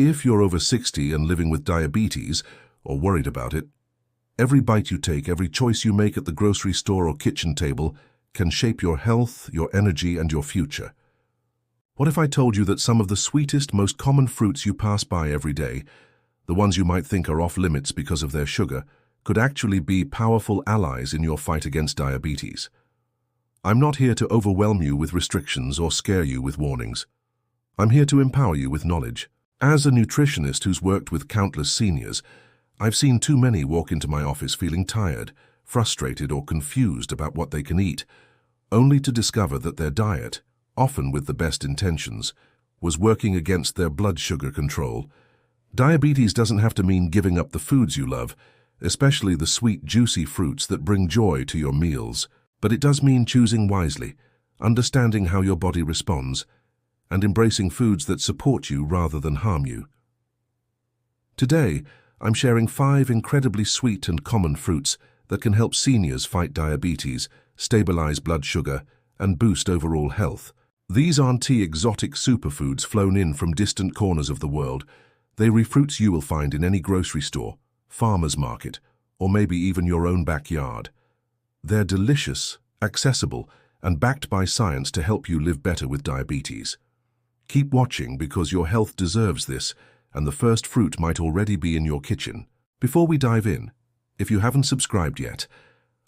If you're over 60 and living with diabetes, or worried about it, every bite you take, every choice you make at the grocery store or kitchen table can shape your health, your energy, and your future. What if I told you that some of the sweetest, most common fruits you pass by every day, the ones you might think are off limits because of their sugar, could actually be powerful allies in your fight against diabetes? I'm not here to overwhelm you with restrictions or scare you with warnings. I'm here to empower you with knowledge. As a nutritionist who's worked with countless seniors, I've seen too many walk into my office feeling tired, frustrated, or confused about what they can eat, only to discover that their diet, often with the best intentions, was working against their blood sugar control. Diabetes doesn't have to mean giving up the foods you love, especially the sweet, juicy fruits that bring joy to your meals. But it does mean choosing wisely, understanding how your body responds, and embracing foods that support you rather than harm you. Today, I'm sharing 5 incredibly sweet and common fruits that can help seniors fight diabetes, stabilize blood sugar, and boost overall health. These aren't exotic superfoods flown in from distant corners of the world. They're fruits you will find in any grocery store, farmer's market, or maybe even your own backyard. They're delicious, accessible, and backed by science to help you live better with diabetes. Keep watching because your health deserves this, and the first fruit might already be in your kitchen. Before we dive in, if you haven't subscribed yet,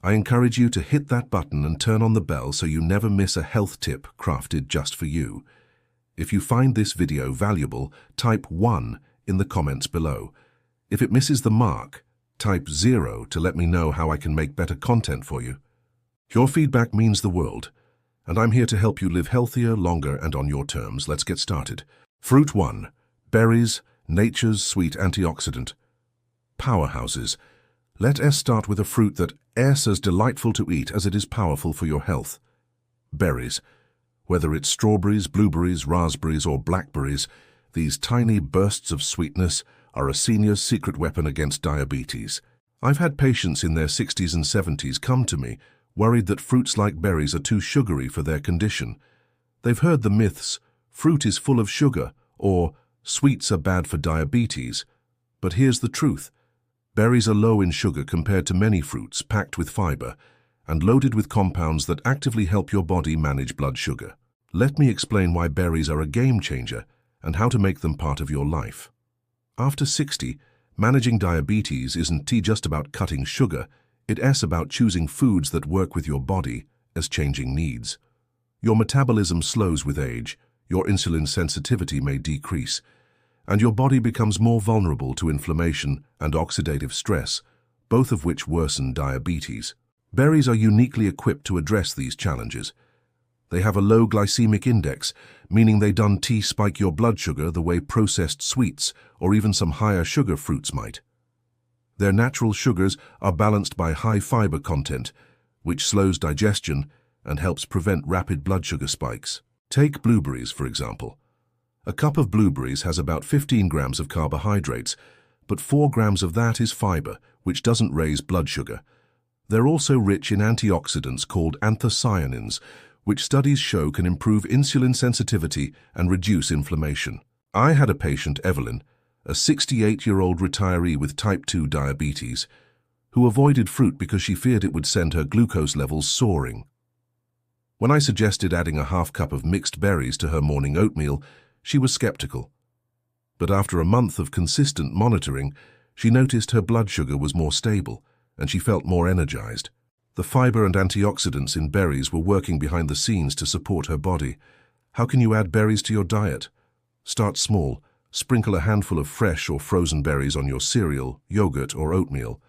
I encourage you to hit that button and turn on the bell so you never miss a health tip crafted just for you. If you find this video valuable, type 1 in the comments below. If it misses the mark, type 0 to let me know how I can make better content for you. Your feedback means the world, and I'm here to help you live healthier, longer, and on your terms. Let's get started. Fruit 1. Berries, nature's sweet antioxidant. Powerhouses. Let us start with a fruit that is as delightful to eat as it is powerful for your health. Berries. Whether it's strawberries, blueberries, raspberries, or blackberries, these tiny bursts of sweetness are a senior's secret weapon against diabetes. I've had patients in their 60s and 70s come to me worried that fruits like berries are too sugary for their condition. They've heard the myths, fruit is full of sugar, or sweets are bad for diabetes. But here's the truth. Berries are low in sugar compared to many fruits, packed with fiber, and loaded with compounds that actively help your body manage blood sugar. Let me explain why berries are a game changer and how to make them part of your life. After 60, managing diabetes isn't just about cutting sugar, it's about choosing foods that work with your body as changing needs. Your metabolism slows with age, your insulin sensitivity may decrease, and your body becomes more vulnerable to inflammation and oxidative stress, both of which worsen diabetes. Berries are uniquely equipped to address these challenges. They have a low glycemic index, meaning they don't spike your blood sugar the way processed sweets or even some higher sugar fruits might. Their natural sugars are balanced by high fiber content, which slows digestion and helps prevent rapid blood sugar spikes. Take blueberries, for example. A cup of blueberries has about 15 grams of carbohydrates, but 4 grams of that is fiber, which doesn't raise blood sugar. They're also rich in antioxidants called anthocyanins, which studies show can improve insulin sensitivity and reduce inflammation. I had a patient, Evelyn, a 68-year-old retiree with type 2 diabetes, who avoided fruit because she feared it would send her glucose levels soaring. When I suggested adding a half cup of mixed berries to her morning oatmeal, she was skeptical. But after a month of consistent monitoring, she noticed her blood sugar was more stable and she felt more energized. The fiber and antioxidants in berries were working behind the scenes to support her body. How can you add berries to your diet? Start small. Sprinkle a handful of fresh or frozen berries on your cereal, yogurt, or oatmeal.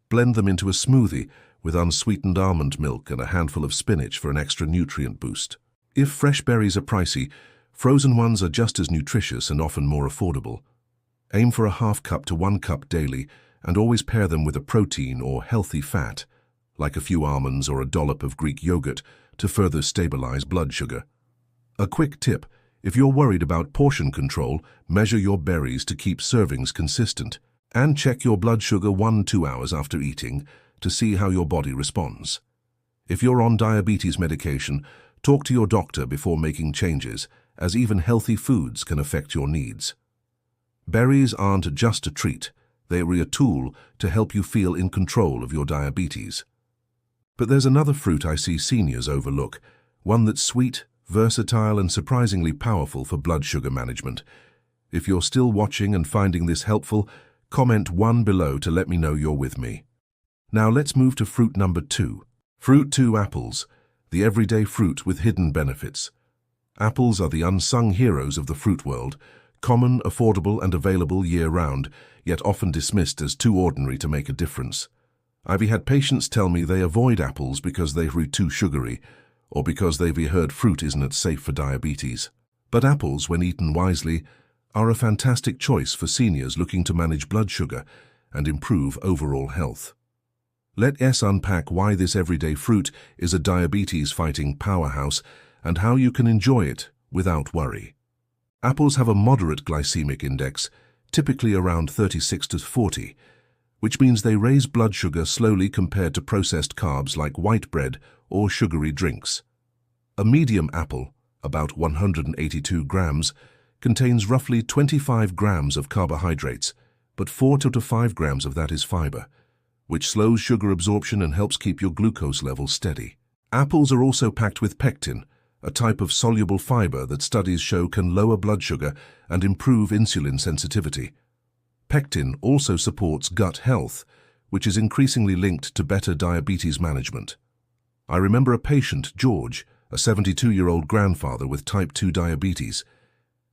Blend them into a smoothie with unsweetened almond milk and a handful of spinach for an extra nutrient boost. If fresh berries are pricey, frozen ones are just as nutritious and often more affordable. Aim for a half cup to 1 cup daily and always pair them with a protein or healthy fat, like a few almonds or a dollop of Greek yogurt, to further stabilize blood sugar. A quick tip: if you're worried about portion control, measure your berries to keep servings consistent, and check your blood sugar 1-2 hours after eating to see how your body responds. If you're on diabetes medication, talk to your doctor before making changes, as even healthy foods can affect your needs. Berries aren't just a treat, they are a tool to help you feel in control of your diabetes. But there's another fruit I see seniors overlook, one that's sweet, versatile and surprisingly powerful for blood sugar management. If you're still watching and finding this helpful, comment 1 below to let me know you're with me. Now let's move to fruit number 2. Fruit 2, apples, the everyday fruit with hidden benefits. Apples are the unsung heroes of the fruit world, common, affordable and available year-round, yet often dismissed as too ordinary to make a difference. I've had patients tell me they avoid apples because they're too sugary, or because they've heard fruit isn't safe for diabetes. But apples, when eaten wisely, are a fantastic choice for seniors looking to manage blood sugar and improve overall health. Let's unpack why this everyday fruit is a diabetes-fighting powerhouse and how you can enjoy it without worry. Apples have a moderate glycemic index, typically around 36 to 40, which means they raise blood sugar slowly compared to processed carbs like white bread or sugary drinks. A medium apple, about 182 grams, contains roughly 25 grams of carbohydrates, but 4 to 5 grams of that is fiber, which slows sugar absorption and helps keep your glucose levels steady. Apples are also packed with pectin, a type of soluble fiber that studies show can lower blood sugar and improve insulin sensitivity. Pectin also supports gut health, which is increasingly linked to better diabetes management. I remember a patient, George, a 72-year-old grandfather with type 2 diabetes.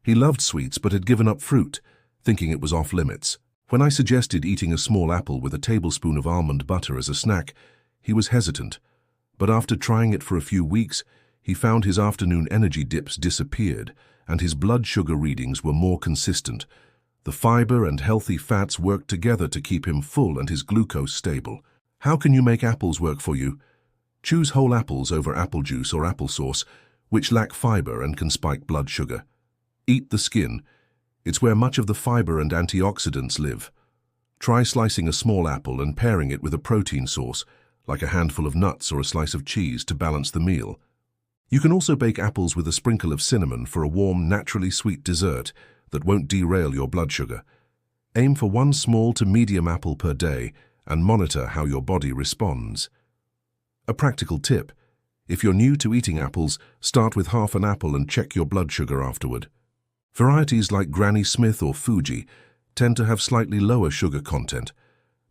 He loved sweets but had given up fruit, thinking it was off limits. When I suggested eating a small apple with a tablespoon of almond butter as a snack, he was hesitant. But after trying it for a few weeks, he found his afternoon energy dips disappeared and his blood sugar readings were more consistent. The fiber and healthy fats worked together to keep him full and his glucose stable. How can you make apples work for you? Choose whole apples over apple juice or applesauce, which lack fiber and can spike blood sugar. Eat the skin. It's where much of the fiber and antioxidants live. Try slicing a small apple and pairing it with a protein source, like a handful of nuts or a slice of cheese to balance the meal. You can also bake apples with a sprinkle of cinnamon for a warm, naturally sweet dessert that won't derail your blood sugar. Aim for 1 small to medium apple per day and monitor how your body responds. A practical tip: if you're new to eating apples, start with half an apple and check your blood sugar afterward. Varieties like Granny Smith or Fuji tend to have slightly lower sugar content,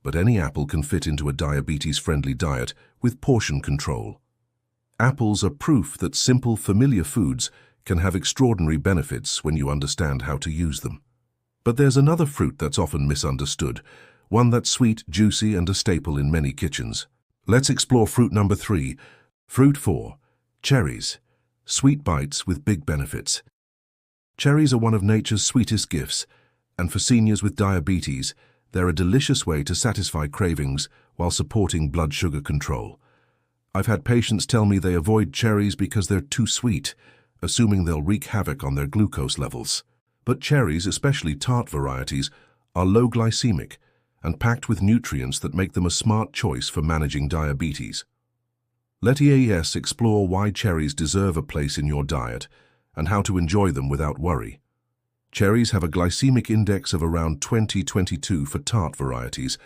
but any apple can fit into a diabetes-friendly diet with portion control. Apples are proof that simple, familiar foods can have extraordinary benefits when you understand how to use them. But there's another fruit that's often misunderstood, one that's sweet, juicy, and a staple in many kitchens. Let's explore fruit number 3. Fruit 4. Cherries. Sweet bites with big benefits. Cherries are one of nature's sweetest gifts, and for seniors with diabetes, they're a delicious way to satisfy cravings while supporting blood sugar control. I've had patients tell me they avoid cherries because they're too sweet, assuming they'll wreak havoc on their glucose levels. But cherries, especially tart varieties, are low glycemic and packed with nutrients that make them a smart choice for managing diabetes. Let's explore why cherries deserve a place in your diet and how to enjoy them without worry. Cherries have a glycemic index of around 20-22 for tart varieties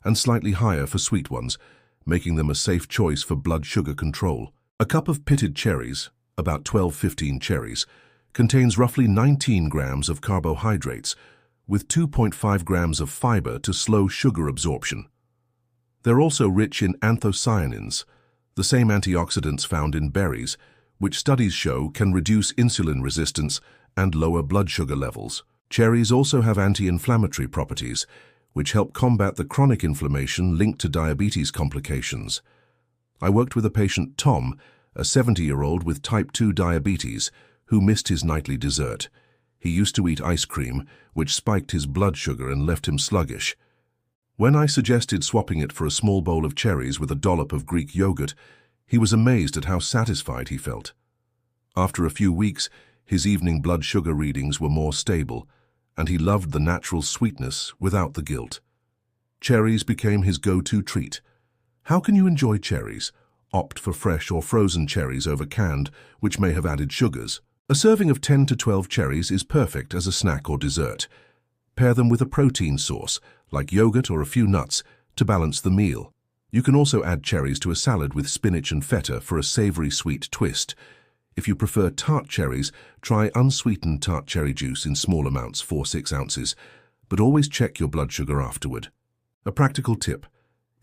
and slightly higher for sweet ones, making them a safe choice for blood sugar control. A cup of pitted cherries, about 12-15 cherries, contains roughly 19 grams of carbohydrates, with 2.5 grams of fiber to slow sugar absorption. They're also rich in anthocyanins, the same antioxidants found in berries, which studies show can reduce insulin resistance and lower blood sugar levels. Cherries also have anti-inflammatory properties, which help combat the chronic inflammation linked to diabetes complications. I worked with a patient, Tom, a 70-year-old with type 2 diabetes, who missed his nightly dessert. He used to eat ice cream, which spiked his blood sugar and left him sluggish. When I suggested swapping it for a small bowl of cherries with a dollop of Greek yogurt, he was amazed at how satisfied he felt. After a few weeks, his evening blood sugar readings were more stable, and he loved the natural sweetness without the guilt. Cherries became his go-to treat. How can you enjoy cherries? Opt for fresh or frozen cherries over canned, which may have added sugars. A serving of 10 to 12 cherries is perfect as a snack or dessert. Pair them with a protein source, like yogurt or a few nuts, to balance the meal. You can also add cherries to a salad with spinach and feta for a savory sweet twist. If you prefer tart cherries, try unsweetened tart cherry juice in small amounts, 4-6 ounces, but always check your blood sugar afterward. A practical tip: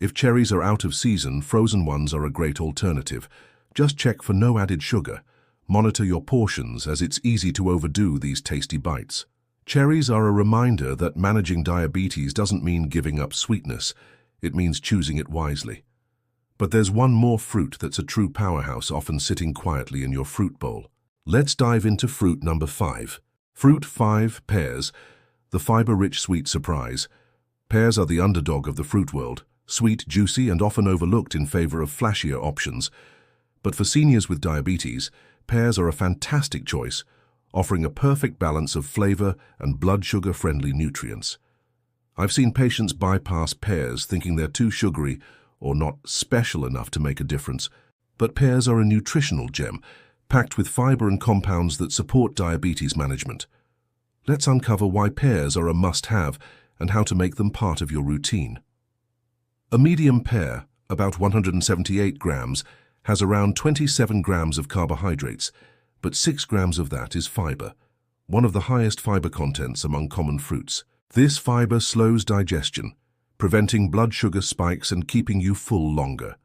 if cherries are out of season, frozen ones are a great alternative. Just check for no added sugar. Monitor your portions, as it's easy to overdo these tasty bites. Cherries are a reminder that managing diabetes doesn't mean giving up sweetness. It means choosing it wisely. But there's one more fruit that's a true powerhouse, often sitting quietly in your fruit bowl. Let's dive into fruit number 5. Fruit 5, pears, the fiber-rich sweet surprise. Pears are the underdog of the fruit world, sweet, juicy, and often overlooked in favor of flashier options. But for seniors with diabetes, pears are a fantastic choice, offering a perfect balance of flavor and blood sugar-friendly nutrients. I've seen patients bypass pears thinking they're too sugary or not special enough to make a difference. But pears are a nutritional gem, packed with fiber and compounds that support diabetes management. Let's uncover why pears are a must-have and how to make them part of your routine. A medium pear, about 178 grams, has around 27 grams of carbohydrates, but 6 grams of that is fiber, one of the highest fiber contents among common fruits. This fiber slows digestion, preventing blood sugar spikes and keeping you full longer.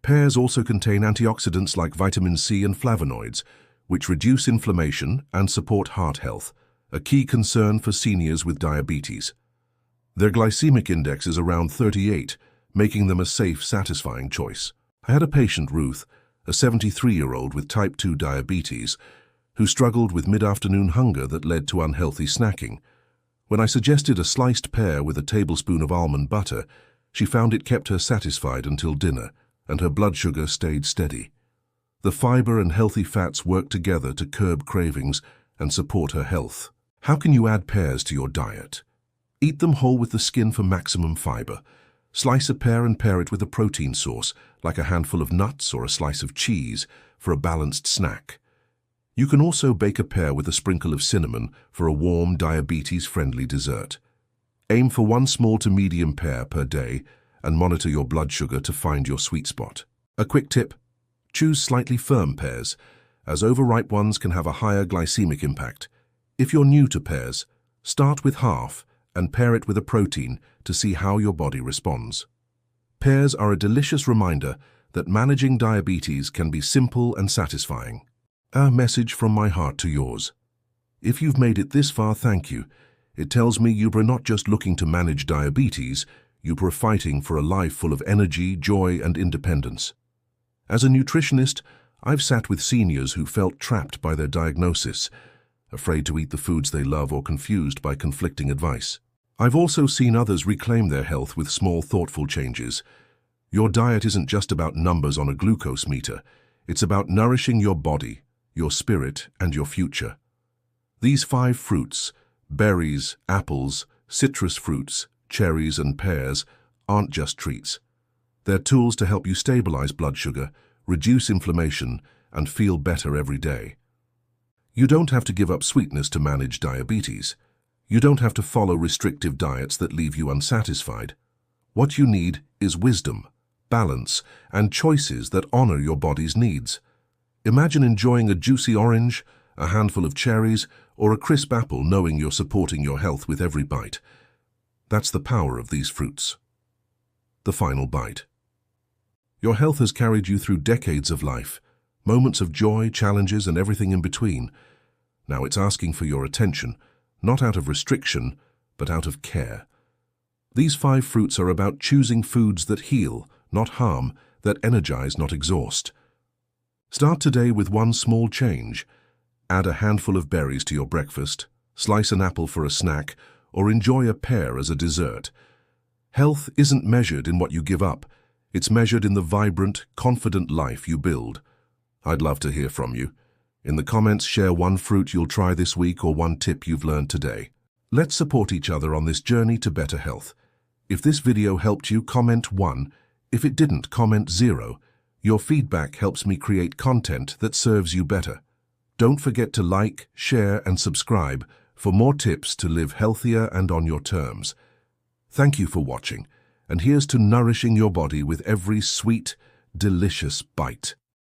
Pears also contain antioxidants like vitamin C and flavonoids, which reduce inflammation and support heart health, a key concern for seniors with diabetes. Their glycemic index is around 38, making them a safe, satisfying choice. I had a patient, Ruth, a 73-year-old with type 2 diabetes, who struggled with mid-afternoon hunger that led to unhealthy snacking. When I suggested a sliced pear with a tablespoon of almond butter, she found it kept her satisfied until dinner, and her blood sugar stayed steady. The fiber and healthy fats work together to curb cravings and support her health. How can you add pears to your diet? Eat them whole with the skin for maximum fiber. Slice a pear and pair it with a protein source, like a handful of nuts or a slice of cheese, for a balanced snack. You can also bake a pear with a sprinkle of cinnamon for a warm, diabetes-friendly dessert. Aim for 1 small to medium pear per day and monitor your blood sugar to find your sweet spot. A quick tip: choose slightly firm pears, as overripe ones can have a higher glycemic impact. If you're new to pears, start with half and pair it with a protein to see how your body responds. Pears are a delicious reminder that managing diabetes can be simple and satisfying. A message from my heart to yours. If you've made it this far, thank you. It tells me you were not just looking to manage diabetes, you were fighting for a life full of energy, joy, and independence. As a nutritionist, I've sat with seniors who felt trapped by their diagnosis, afraid to eat the foods they love or confused by conflicting advice. I've also seen others reclaim their health with small, thoughtful changes. Your diet isn't just about numbers on a glucose meter. It's about nourishing your body, your spirit, and your future. These 5 fruits, berries, apples, citrus fruits, cherries, and pears, aren't just treats. They're tools to help you stabilize blood sugar, reduce inflammation, and feel better every day. You don't have to give up sweetness to manage diabetes. You don't have to follow restrictive diets that leave you unsatisfied. What you need is wisdom, balance, and choices that honor your body's needs. Imagine enjoying a juicy orange, a handful of cherries, or a crisp apple, knowing you're supporting your health with every bite. That's the power of these fruits. The final bite. Your health has carried you through decades of life, moments of joy, challenges, and everything in between. Now it's asking for your attention, not out of restriction, but out of care. These 5 fruits are about choosing foods that heal, not harm, that energize, not exhaust. Start today with one small change. Add a handful of berries to your breakfast, slice an apple for a snack, or enjoy a pear as a dessert. Health isn't measured in what you give up. It's measured in the vibrant, confident life you build. I'd love to hear from you. In the comments, share one fruit you'll try this week or one tip you've learned today. Let's support each other on this journey to better health. If this video helped you, comment 1. If it didn't, comment 0. Your feedback helps me create content that serves you better. Don't forget to like, share, and subscribe, for more tips to live healthier and on your terms. Thank you for watching, and here's to nourishing your body with every sweet, delicious bite.